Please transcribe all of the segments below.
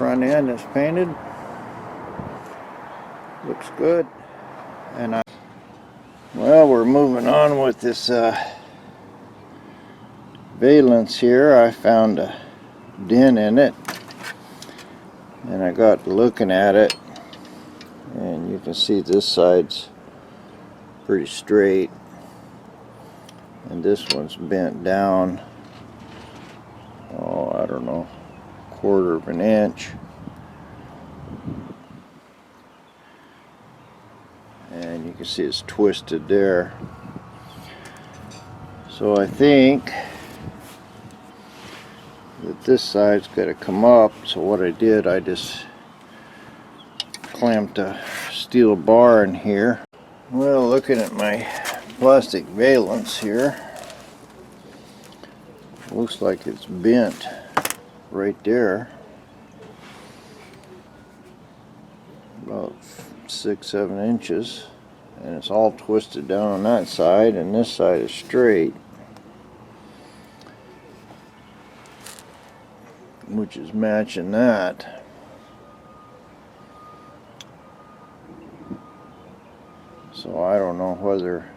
front end is painted. Looks good. And well, we're moving on with this valance here. I found a dent in it, and I got looking at it, and you can see this side's pretty straight, and this one's bent down, oh, I don't know, 1/4 of an inch. And you can see it's twisted there. So I think that this side's got to come up. So what I did, I just clamped a steel bar in here. Well, looking at my plastic valance here, looks like it's bent right there, about 6-7 inches, and it's all twisted down on that side, and this side is straight, which is matching that. So I don't know whether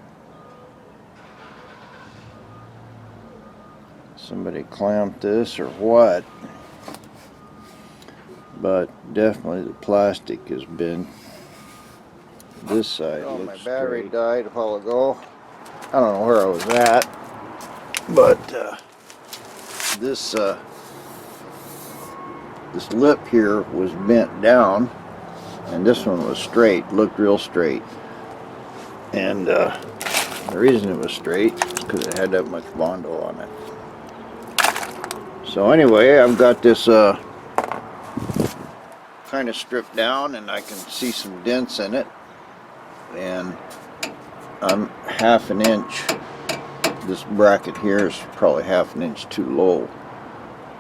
somebody clamped this or what, but definitely the plastic has been. This side looks my battery straight. Died a while ago. I don't know where I was at, but this lip here was bent down, and this one was straight. Looked real straight, and the reason it was straight is because it had that much Bondo on it. So anyway, I've got this kind of stripped down, and I can see some dents in it, and I'm 1/2 inch. This bracket here is probably 1/2 inch too low.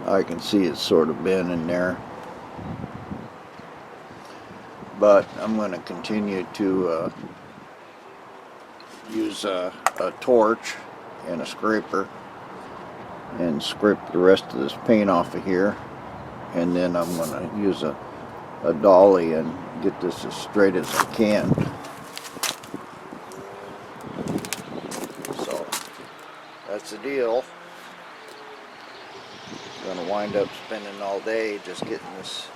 I can see it's sort of bent in there, but I'm going to continue to use a torch and a scraper and scrape the rest of this paint off of here, and then I'm going to use a dolly and get this as straight as I can. So that's the deal. I'm going to wind up spending all day just getting this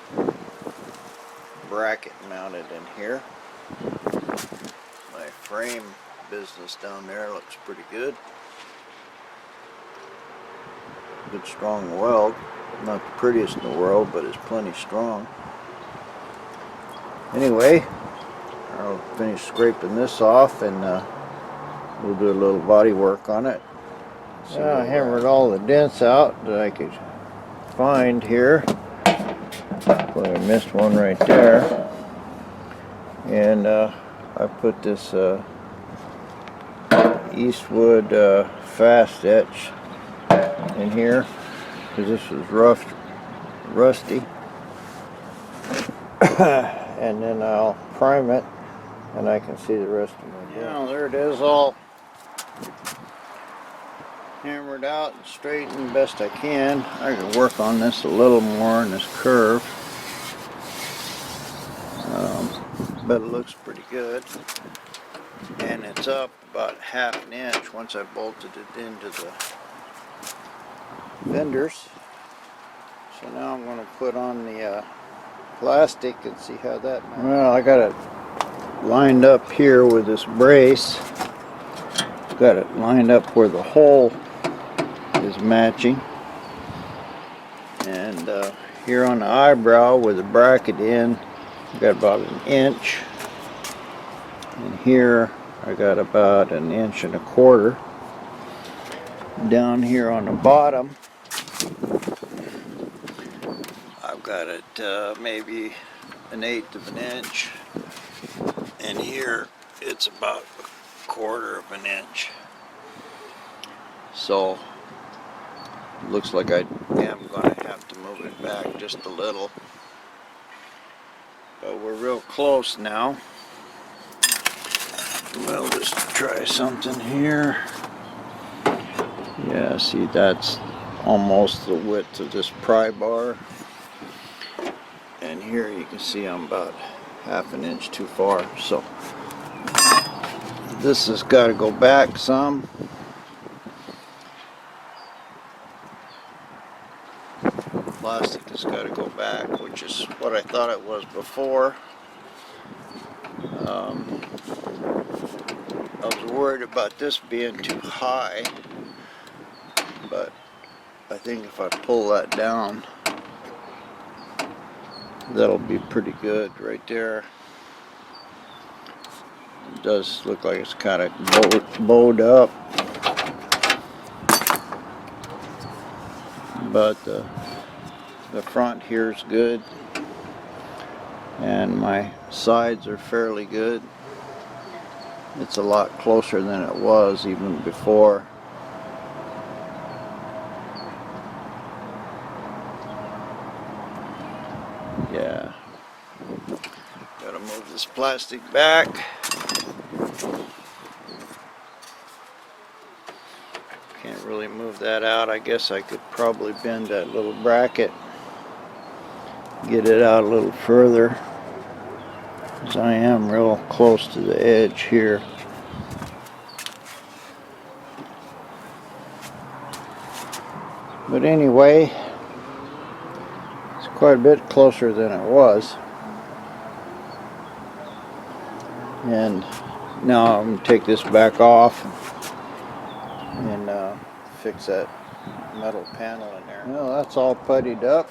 bracket mounted in here. My frame business down there looks pretty good. Good strong weld. Not the prettiest in the world, but it's plenty strong. Anyway, I'll finish scraping this off, and we'll do a little body work on it. I hammered all the dents out that I could find here. But I missed one right there. And I put this Eastwood fast etch in here because this was rusty. And then I'll prime it, and I can see the rest of my dent. Now there it is, all hammered out and straightened best I can. I can work on this a little more in this curve, but it looks pretty good, and it's up about 1/2 inch once I bolted it into the fenders. So now I'm going to put on the plastic and see how that matches. Well, I got it lined up here with this brace. Got it lined up where the hole is matching, and here on the eyebrow with the bracket in, I got about 1 inch, and here I got about 1.25 inches. Down here on the bottom, I've got it maybe 1/8 of an inch, and here it's about 1/4 of an inch. So looks like I am going to have to move it back just a little, but we're real close now. We'll just try something here. Yeah, see, that's almost the width of this pry bar. here you can see I'm about half an inch too far, so this has got to go back some. Plastic has got to go back, which is what I thought it was before. I was worried about this being too high, but I think if I pull that down, that'll be pretty good right there. It does look like it's kind of bowed up, but the front here is good, and my sides are fairly good. It's a lot closer than it was even before. Yeah. Gotta move this plastic back. Can't really move that out. I guess I could probably bend that little bracket, get it out a little further, because I am real close to the edge here. But anyway, it's quite a bit closer than it was. And now I'm going to take this back off and fix that metal panel in there. Well, that's all puttied up.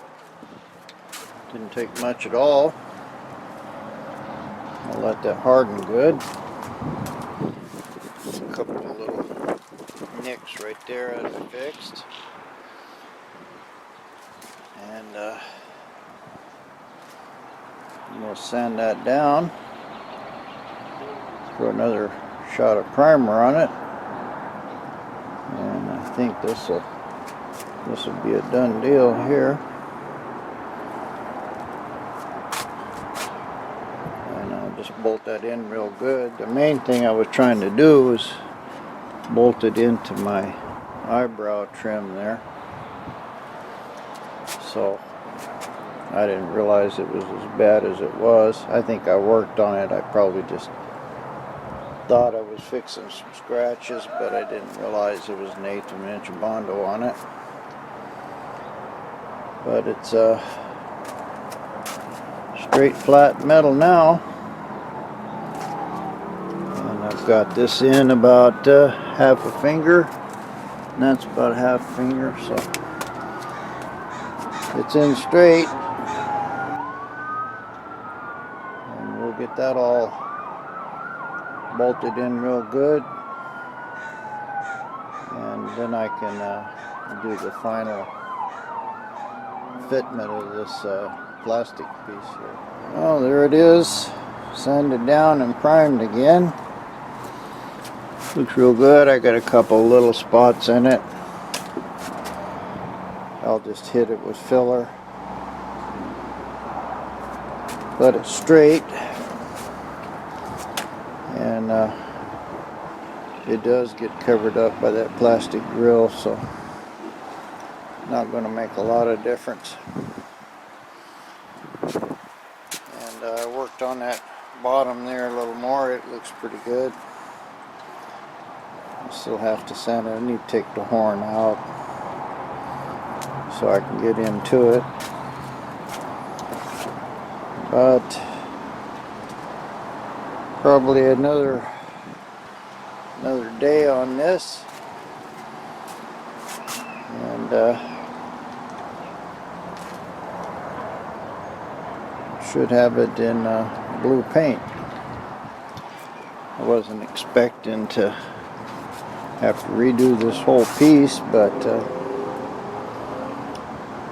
Didn't take much at all. I'll let that harden good. A couple of little nicks right there that I fixed. And we'll sand that down. Throw another shot of primer on it. And I think this will be a done deal here. And I'll just bolt that in real good. The main thing I was trying to do was bolt it into my eyebrow trim there. So I didn't realize it was as bad as it was. I think I worked on it. I probably just thought I was fixing some scratches, but I didn't realize it was an 1/8 of an inch of Bondo on it. But it's straight flat metal now. And I've got this in about half a finger, and that's about half a finger, so it's in straight. And we'll get that all bolted in real good, and then I can do the final fitment of this plastic piece here. Oh, there it is, sanded down and primed again. Looks real good. I got a couple little spots in it. I'll just hit it with filler, let it straight. And it does get covered up by that plastic grill, so not going to make a lot of difference. And I worked on that bottom there a little more. It looks pretty good. I still have to sand it. I need to take the horn out so I can get into it. But probably another day on this, and should have it in blue paint. I wasn't expecting to have to redo this whole piece, but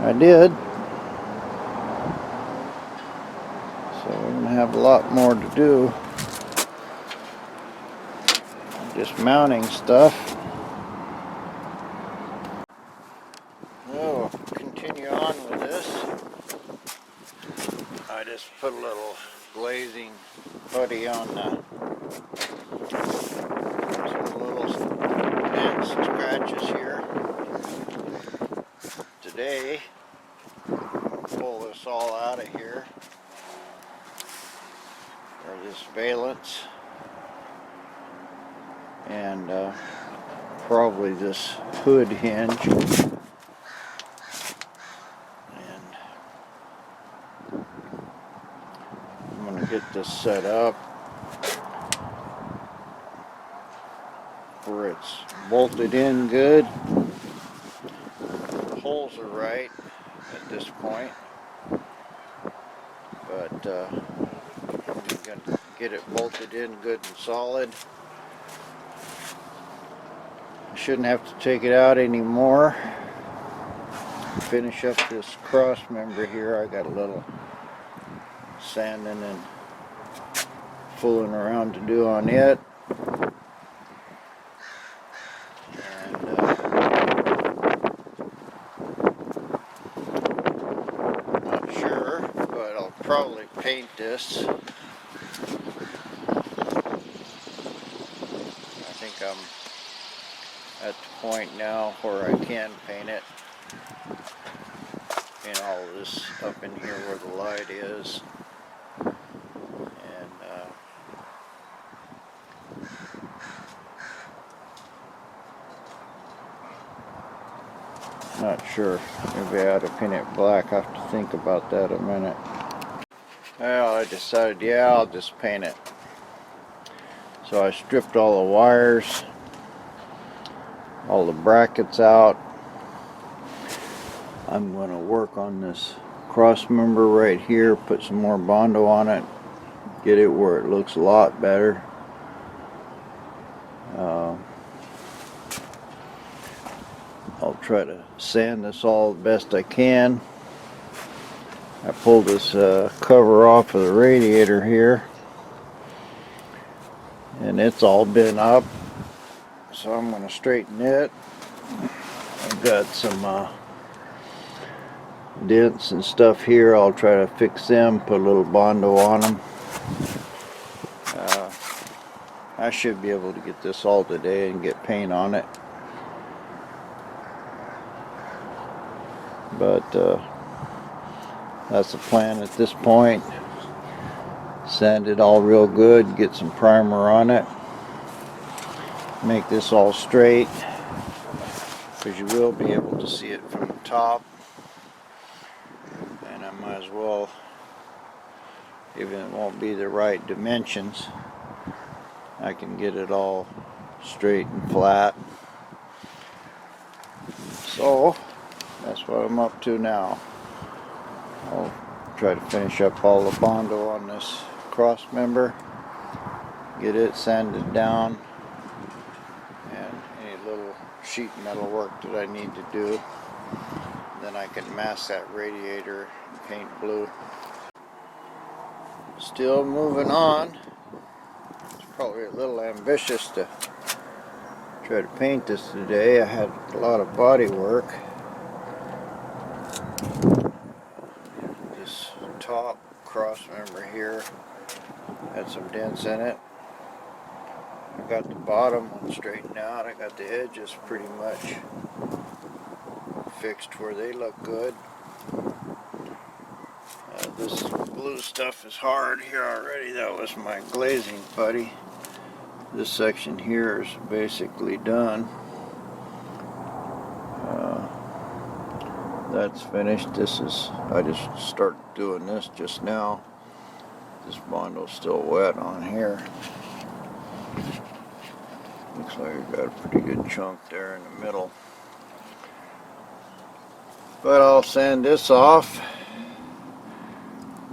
I did. So we're going to have a lot more to do. Just mounting stuff. We'll continue on with this. I just put a little glazing putty on some little dents and scratches here. Today, pull this all out of here. this valance and probably this hood hinge, and I'm going to get this set up where it's bolted in good. The holes are right at this point, but I'm going to get it bolted in good and solid. I shouldn't have to take it out anymore. Finish up this cross member here. I got a little sanding and fooling around to do on it. And not sure, but I'll probably paint this. I think I'm at the point now where I can paint it. Paint all of this up in here where the light is. And not sure. Maybe I ought to paint it black. I have to think about that a minute. Well, I decided, yeah, I'll just paint it. So I stripped all the wires, all the brackets out. I'm going to work on this cross member right here, put some more Bondo on it, get it where it looks a lot better. I'll try to sand this all the best I can. I pulled this cover off of the radiator here, and it's all been up, so I'm going to straighten it. I've got some dents and stuff here. I'll try to fix them, put a little Bondo on them. I should be able to get this all today and get paint on it, but that's the plan at this point. Sand it all real good, get some primer on it, make this all straight, because you will be able to see it from the top. And I might as well, even it won't be the right dimensions, I can get it all straight and flat. So that's what I'm up to now. I'll try to finish up all the Bondo on this cross member, get it sanded down, and any little sheet metal work that I need to do. Then I can mask that radiator and paint blue. Still moving on. It's probably a little ambitious to try to paint this today. I had a lot of body work. This top cross member here had some dents in it. I got the bottom one straightened out. I got the edges pretty much fixed where they look good. This blue stuff is hard here already. That was my glazing putty. This section here is basically done. That's finished. This is, I just started doing this just now. This Bondo's still wet on here. Looks like I got a pretty good chunk there in the middle. But I'll sand this off.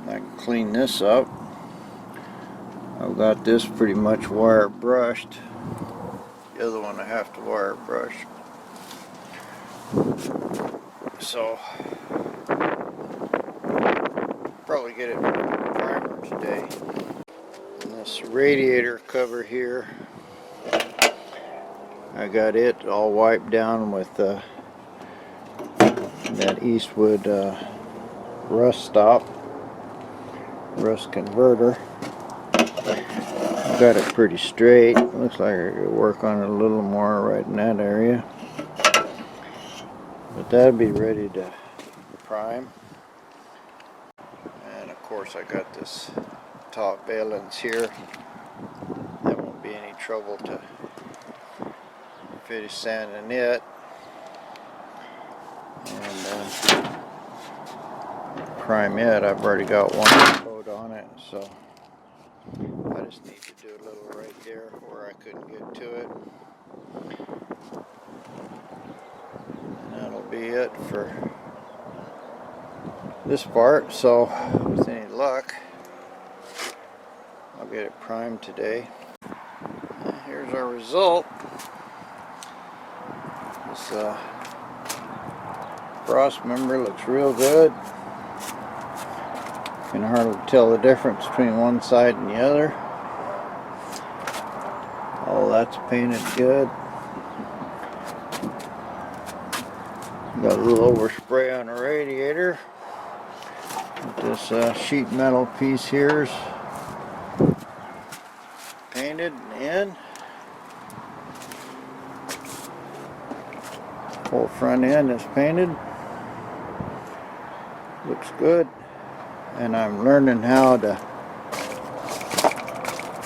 I can clean this up. I've got this pretty much wire brushed. The other one I have to wire brush. So probably get it primer today. And this radiator cover here, I got it all wiped down with that Eastwood rust converter. Got it pretty straight. Looks like I could work on it a little more right in that area. But that'd be ready to prime. And of course I got this top valence here. There won't be any trouble to finish sanding it. And prime it. I've already got one coat on it, so I just need to do a little right there where I couldn't get to it. And that'll be it for this part. So with any luck, I'll get it primed today. And here's our result. This frost member looks real good. You can hardly tell the difference between one side and the other. All that's painted good. Got a little overspray on the radiator. This sheet metal piece here's painted in. Whole front end is painted. Looks good. And I'm learning how to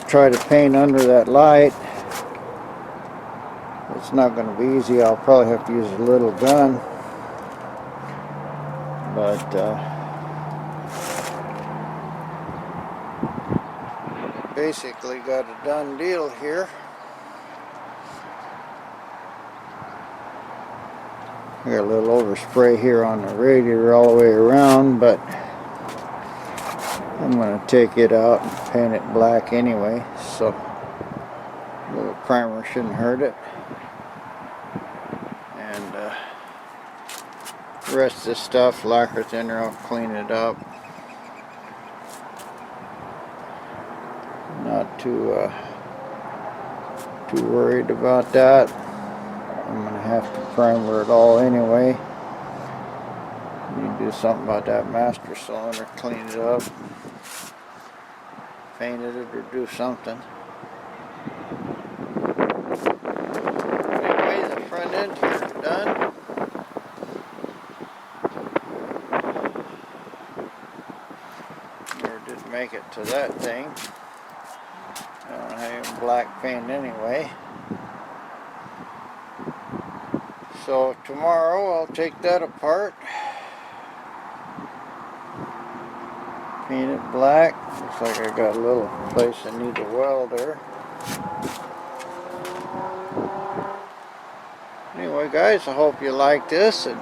try to paint under that light. It's not going to be easy. I'll probably have to use a little gun. But basically got a done deal here. I got a little overspray here on the radiator all the way around, but I'm going to take it out and paint it black anyway, so a little primer shouldn't hurt it. And the rest of this stuff, lacquer's in there, I'll clean it up. Not too worried about that. I'm going to have to primer it all anyway. Need to do something about that master cylinder, clean it up, paint it or do something. Anyway, the front end here is done. Never did make it to that thing. I don't have black paint anyway. So tomorrow I'll take that apart, paint it black. Looks like I got a little place I need to weld there. Anyway guys, I hope you like this, and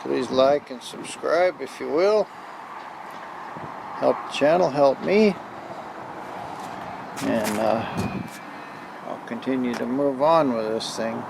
please like and subscribe if you will. Help the channel, help me, and I'll continue to move on with this thing.